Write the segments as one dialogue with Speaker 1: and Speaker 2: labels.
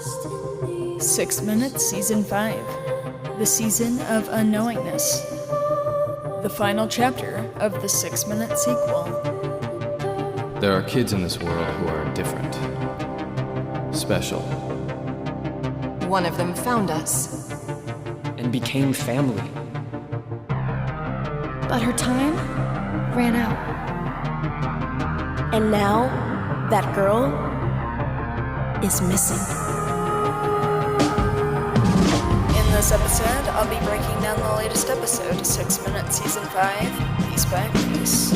Speaker 1: 6 Minutes Season 5. The Season of Unknowingness. The final chapter of the 6 Minute sequel.
Speaker 2: There are kids in this world who are different. Special.
Speaker 3: One of them found us.
Speaker 4: And became family.
Speaker 5: But her time ran out. And now, that girl is missing.
Speaker 1: In this episode, I'll be breaking down the latest episode, 6 Minutes Season 5, Piece by Piece.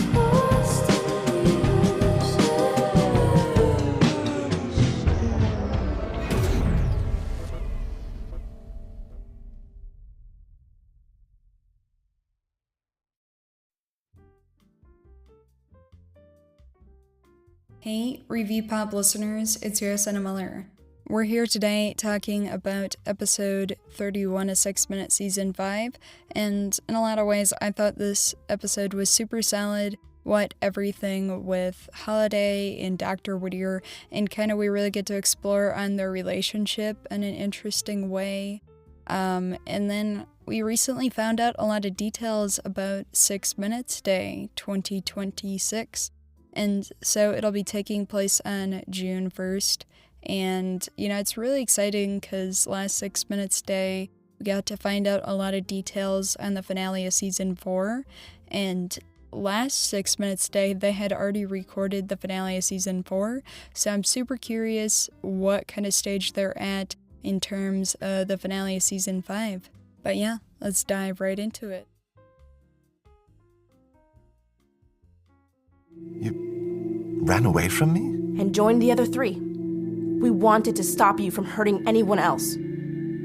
Speaker 1: Hey, Review Pop listeners, it's your Landon Mueller. We're here today talking about episode 31 of 6 Minute Season 5, and in a lot of ways, I thought this episode was super solid. What everything with Holiday and Dr. Whittier, and kind of we really get to explore on their relationship in an interesting way. And then we recently found out a lot of details about 6 Minutes Day 2026. And so it'll be taking place on June 1st. And, it's really exciting because last 6 Minutes Day, we got to find out a lot of details on the finale of Season 4. And last 6 Minutes Day, they had already recorded the finale of Season 4. So I'm super curious what kind of stage they're at in terms of the finale of Season 5. But yeah, let's dive right into it.
Speaker 6: You ran away from me?
Speaker 5: And joined the other three. We wanted to stop you from hurting anyone else.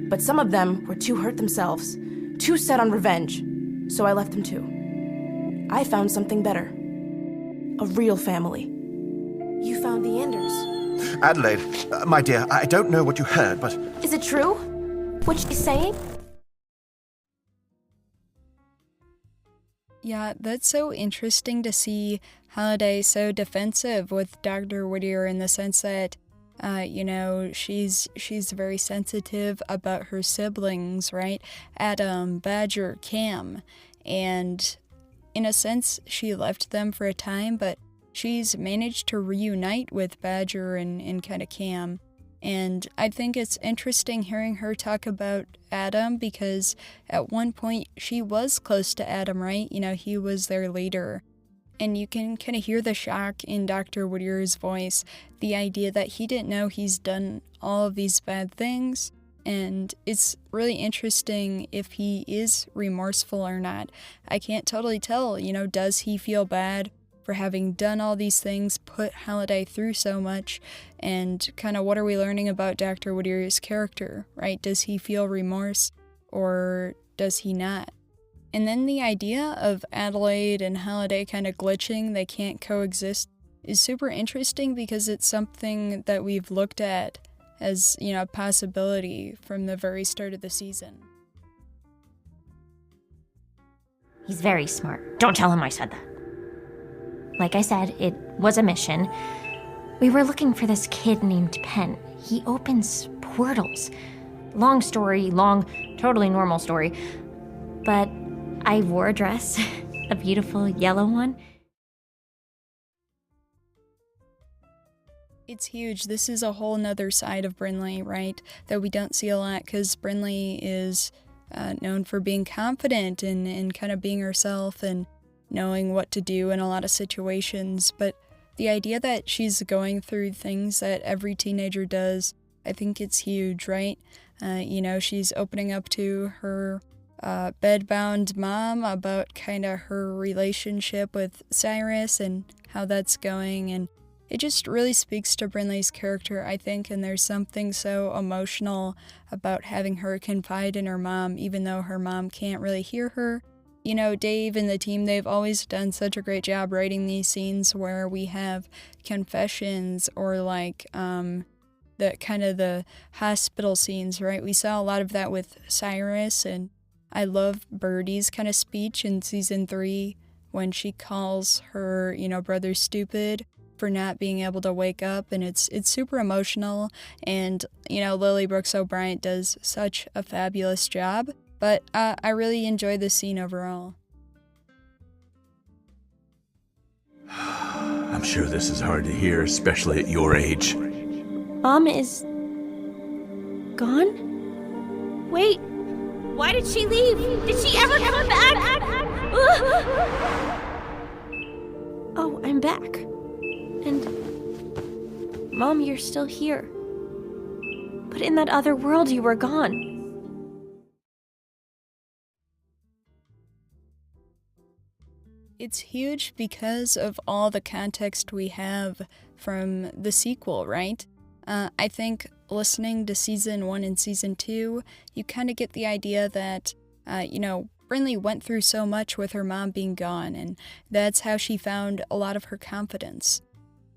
Speaker 5: But some of them were too hurt themselves, too set on revenge. So I left them too. I found something better. A real family. You found the Anders.
Speaker 6: Adelaide, my dear, I don't know what you heard, but...
Speaker 5: Is it true? What she's saying?
Speaker 1: Yeah, that's so interesting to see Holiday so defensive with Dr. Whittier in the sense that, she's very sensitive about her siblings, right? Adam, Badger, Cam. And in a sense, she left them for a time, but she's managed to reunite with Badger and kind of Cam. And I think it's interesting hearing her talk about Adam because at one point she was close to Adam, right? He was their leader. And you can kind of hear the shock in Dr. Whittier's voice, the idea that he didn't know he's done all of these bad things. And it's really interesting if he is remorseful or not. I can't totally tell, does he feel bad for having done all these things, put Holiday through so much, and kind of what are we learning about Dr. Whittier's character, right? Does he feel remorse or does he not? And then the idea of Adelaide and Holiday kind of glitching, they can't coexist, is super interesting because it's something that we've looked at as, a possibility from the very start of the season.
Speaker 7: He's very smart. Don't tell him I said that. Like I said, it was a mission. We were looking for this kid named Penn. He opens portals. Long story, totally normal story. But I wore a dress, a beautiful yellow one.
Speaker 1: It's huge. This is a whole nother side of Brinley, right? That we don't see a lot because Brinley is known for being confident and kind of being herself and knowing what to do in a lot of situations, but the idea that she's going through things that every teenager does, I think it's huge, right? She's opening up to her bedbound mom about kind of her relationship with Cyrus and how that's going, and it just really speaks to Brinley's character, I think, and there's something so emotional about having her confide in her mom, even though her mom can't really hear her. Dave and the team, they've always done such a great job writing these scenes where we have confessions or the hospital scenes, right? We saw a lot of that with Cyrus, and I love Birdie's kind of speech in season 3 when she calls her, brother stupid for not being able to wake up, and it's super emotional, and, Lily Brooks O'Brien does such a fabulous job, but I really enjoy the scene overall.
Speaker 8: I'm sure this is hard to hear, especially at your age.
Speaker 7: Mom is gone? Wait, why did she leave? Did she ever come back? Oh, I'm back. And Mom, you're still here. But in that other world, you were gone.
Speaker 1: It's huge because of all the context we have from the sequel, right? I think listening to Season 1 and Season 2, you kind of get the idea that, Brinley went through so much with her mom being gone, and that's how she found a lot of her confidence.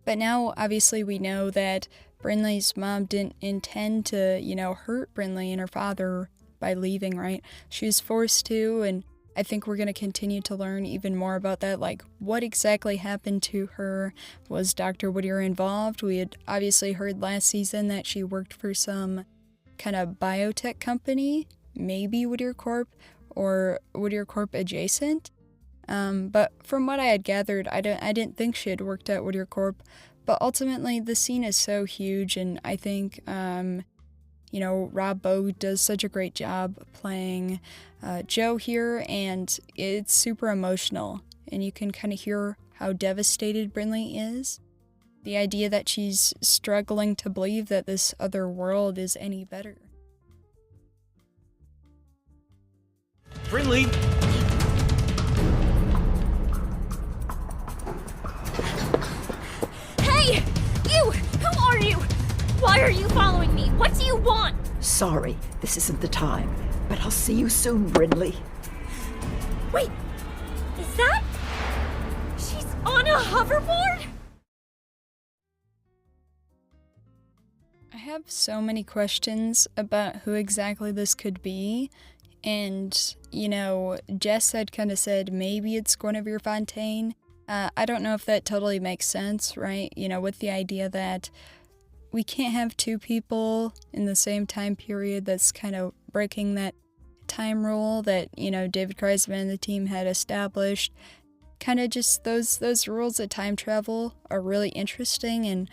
Speaker 1: But now, obviously, we know that Brinley's mom didn't intend to, hurt Brinley and her father by leaving, right? She was forced to, and I think we're going to continue to learn even more about that, like what exactly happened to her. Was Dr. Whittier involved? We had obviously heard last season that she worked for some kind of biotech company, maybe Whittier Corp or Whittier Corp adjacent. But from what I had gathered, I didn't think she had worked at Whittier Corp. But ultimately, the scene is so huge, and I think Rob Bogue does such a great job playing Joe here, and it's super emotional, and you can kind of hear how devastated Brinley is. The idea that she's struggling to believe that this other world is any better.
Speaker 8: Brinley!
Speaker 7: Hey! You! Who are you? Why are you following me? What do you want?
Speaker 9: Sorry, this isn't the time, but I'll see you soon, Brinley.
Speaker 7: Wait, is that... She's on a hoverboard?
Speaker 1: I have so many questions about who exactly this could be, and, Jess had kind of said maybe it's Guinevere Fontaine. I don't know if that totally makes sense, right? With the idea that we can't have two people in the same time period. That's kind of breaking that time rule that, David Kreisman and the team had established. Kind of just those rules of time travel are really interesting, and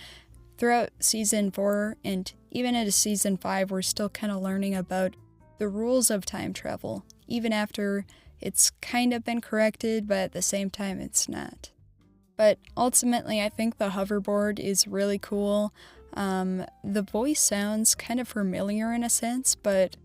Speaker 1: throughout Season 4 and even into Season 5, we're still kind of learning about the rules of time travel, even after it's kind of been corrected, but at the same time it's not. But ultimately, I think the hoverboard is really cool. The voice sounds kind of familiar in a sense, but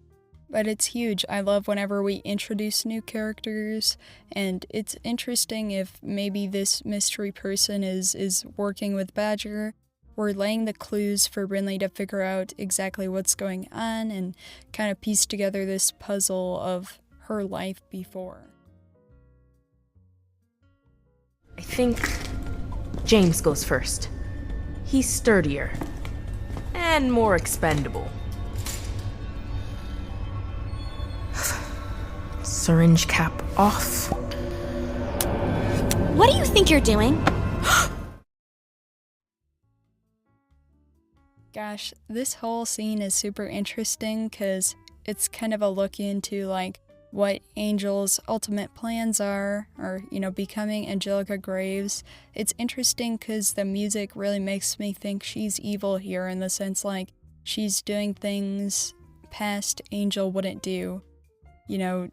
Speaker 1: it's huge. I love whenever we introduce new characters, and it's interesting if maybe this mystery person is working with Badger. We're laying the clues for Brinley to figure out exactly what's going on and kind of piece together this puzzle of her life before.
Speaker 5: I think James goes first. He's sturdier and more expendable. Syringe cap off.
Speaker 7: What do you think you're doing?
Speaker 1: Gosh, this whole scene is super interesting because it's kind of a look into what Angel's ultimate plans are, or becoming Angelica Graves. It's interesting because the music really makes me think she's evil here, in the sense she's doing things past Angel wouldn't do.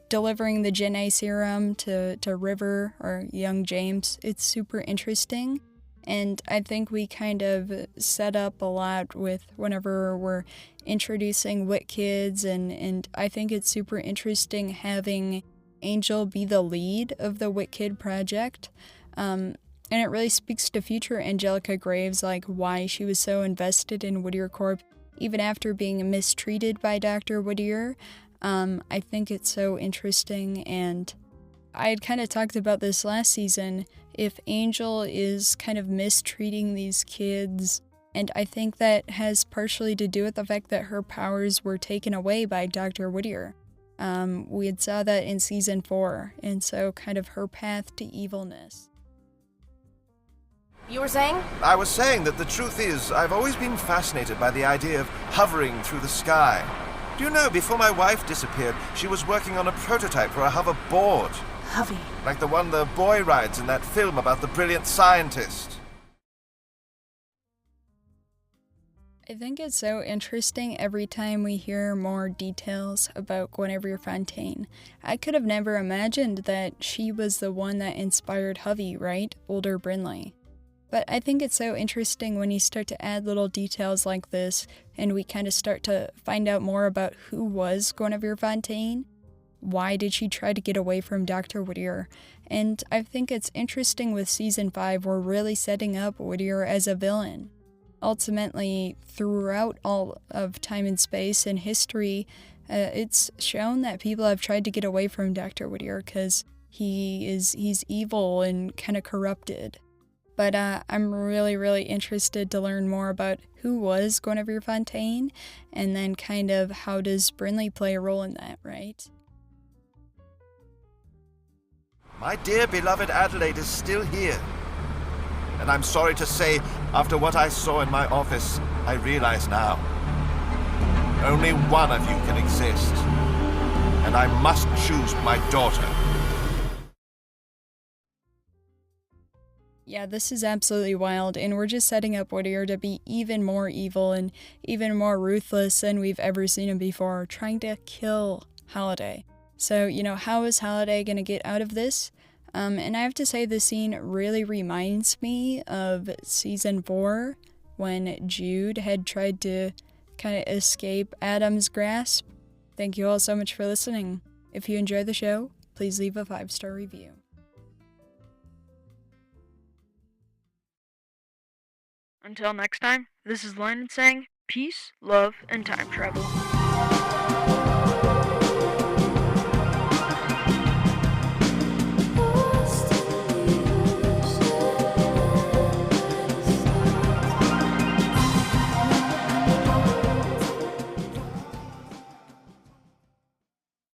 Speaker 1: Delivering the Gen-A Serum to River or young James. It's super interesting. And I think we kind of set up a lot with whenever we're introducing WIT kids, and I think it's super interesting having Angel be the lead of the WIT Kid project. And it really speaks to future Angelica Graves, why she was so invested in Whittier Corp, even after being mistreated by Dr. Whittier. I think it's so interesting, and I had kind of talked about this last season. If Angel is kind of mistreating these kids, and I think that has partially to do with the fact that her powers were taken away by Dr. Whittier. We had saw that in Season 4, and so kind of her path to evilness.
Speaker 5: You were saying?
Speaker 6: I was saying that the truth is, I've always been fascinated by the idea of hovering through the sky. Do you know, before my wife disappeared, she was working on a prototype for a hoverboard.
Speaker 5: Hovey.
Speaker 6: Like the one the boy rides in that film about the brilliant scientist.
Speaker 1: I think it's so interesting every time we hear more details about Guinevere Fontaine. I could have never imagined that she was the one that inspired Hovey, right? Older Brinley. But I think it's so interesting when you start to add little details like this, and we kind of start to find out more about who was Guinevere Fontaine. Why did she try to get away from Dr. Whittier? And I think it's interesting with Season 5, we're really setting up Whittier as a villain. Ultimately, throughout all of time and space and history, it's shown that people have tried to get away from Dr. Whittier because he's evil and kind of corrupted. But I'm really, really interested to learn more about who was Guinevere Fontaine, and then kind of how does Brinley play a role in that, right?
Speaker 6: My dear beloved Adelaide is still here. And I'm sorry to say, after what I saw in my office, I realize now. Only one of you can exist. And I must choose my daughter.
Speaker 1: Yeah, this is absolutely wild, and we're just setting up Whittier to be even more evil and even more ruthless than we've ever seen him before, trying to kill Halliday. So, how is Halliday going to get out of this? And I have to say, this scene really reminds me of Season 4, when Jude had tried to kind of escape Adam's grasp. Thank you all so much for listening. If you enjoy the show, please leave a 5-star review. Until next time, this is Landon saying peace, love, and time travel.